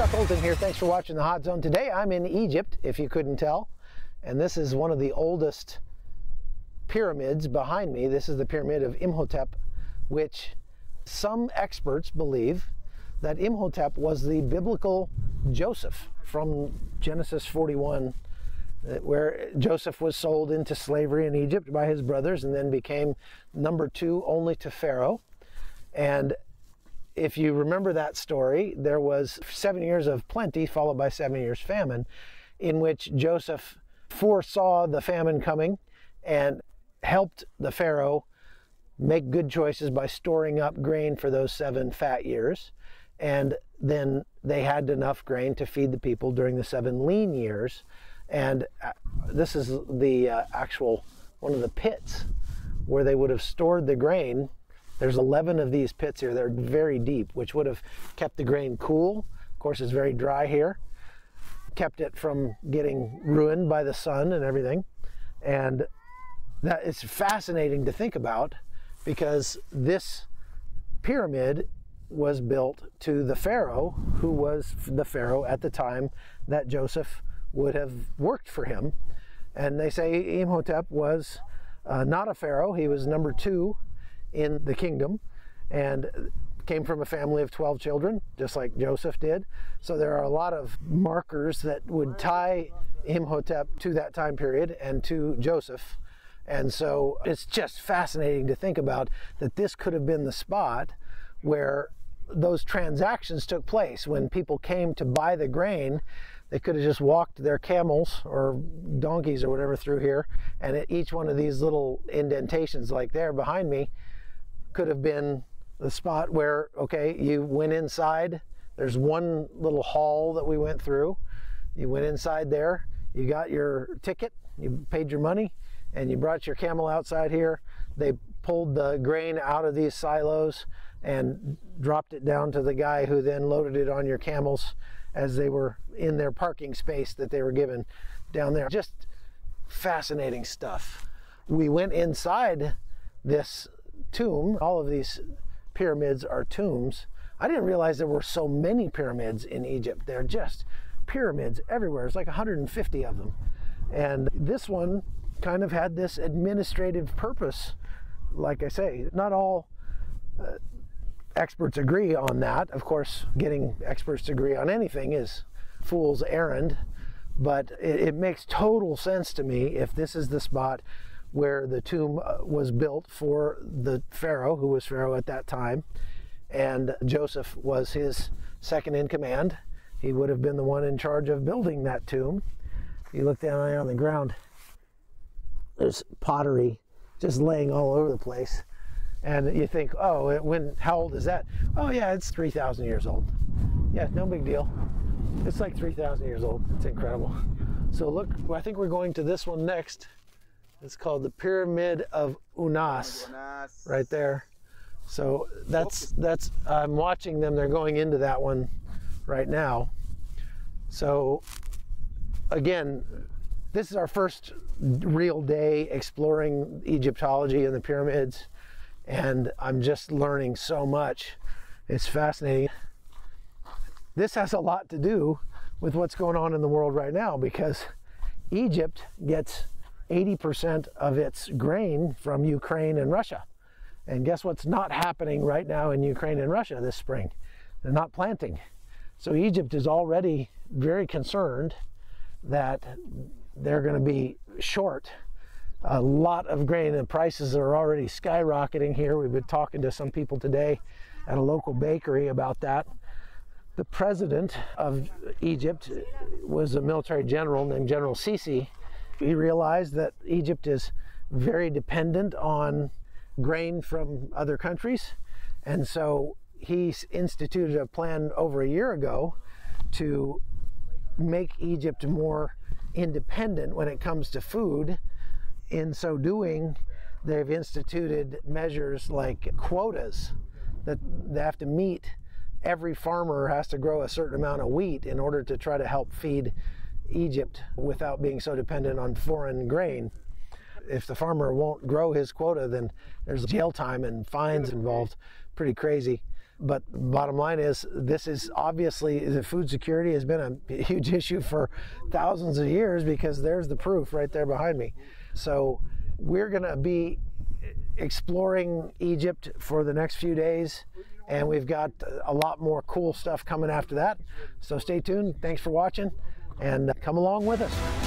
Chuck Holton here. Thanks for watching The Hot Zone. Today I'm in Egypt, if you couldn't tell. And this is one of the oldest pyramids behind me. This is the Pyramid of Imhotep, which some experts believe that Imhotep was the biblical Joseph from Genesis 41, where Joseph was sold into slavery in Egypt by his brothers and then became number 2 only to Pharaoh. And if you remember that story, there was 7 years of plenty followed by 7 years famine, in which Joseph foresaw the famine coming and helped the Pharaoh make good choices by storing up grain for those 7 fat years. And then they had enough grain to feed the people during the 7 lean years. And this is the actual one of the pits where they would have stored the grain. There's 11 of these pits here. They're very deep, which would have kept the grain cool. Of course, it's very dry here. Kept it from getting ruined by the sun and everything. And that is fascinating to think about, because this pyramid was built to the Pharaoh, who was the Pharaoh at the time that Joseph would have worked for him. And they say Imhotep was not a Pharaoh. He was number 2 in the kingdom and came from a family of 12 children, just like Joseph did. So there are a lot of markers that would tie Imhotep to that time period and to Joseph. And so it's just fascinating to think about that this could have been the spot where those transactions took place. When people came to buy the grain, they could have just walked their camels or donkeys or whatever through here, and at each one of these little indentations like there behind me could have been the spot where, okay, you went inside. There's one little hall that we went through. You went inside there, you got your ticket, you paid your money, and you brought your camel outside here. They pulled the grain out of these silos and dropped it down to the guy who then loaded it on your camels as they were in their parking space that they were given down there. Just fascinating stuff. We went inside this tomb. All of these pyramids are tombs. I didn't realize there were so many pyramids in Egypt. They're just pyramids everywhere. There's like 150 of them. And this one kind of had this administrative purpose. Like I say, not all experts agree on that. Of course, getting experts to agree on anything is fool's errand, but it makes total sense to me if this is the spot where the tomb was built for the Pharaoh, who was Pharaoh at that time, and Joseph was his second in command. He would have been the one in charge of building that tomb. You look down there on the ground, there's pottery just laying all over the place. And you think, oh, how old is that? Oh yeah, it's 3,000 years old. Yeah, no big deal. It's like 3,000 years old. It's incredible. So look, I think we're going to this one next. It's called the Pyramid of Unas, right there. So that's I'm watching them. They're going into that one right now. So again, this is our first real day exploring Egyptology and the pyramids, and I'm just learning so much. It's fascinating. This has a lot to do with what's going on in the world right now, because Egypt gets 80% of its grain from Ukraine and Russia. And guess what's not happening right now in Ukraine and Russia this spring? They're not planting. So Egypt is already very concerned that they're going to be short a lot of grain, and prices are already skyrocketing here. We've been talking to some people today at a local bakery about that. The president of Egypt was a military general named General Sisi. He realized that Egypt is very dependent on grain from other countries, and so he instituted a plan over a year ago to make Egypt more independent when it comes to food. In so doing, they've instituted measures like quotas that they have to meet. Every farmer has to grow a certain amount of wheat in order to try to help feed Egypt without being so dependent on foreign grain. If the farmer won't grow his quota, then there's jail time and fines involved. Pretty crazy. But bottom line is, this is obviously, the food security has been a huge issue for thousands of years, because there's the proof right there behind me. So we're going to be exploring Egypt for the next few days, and we've got a lot more cool stuff coming after that. So stay tuned. Thanks for watching, and come along with us.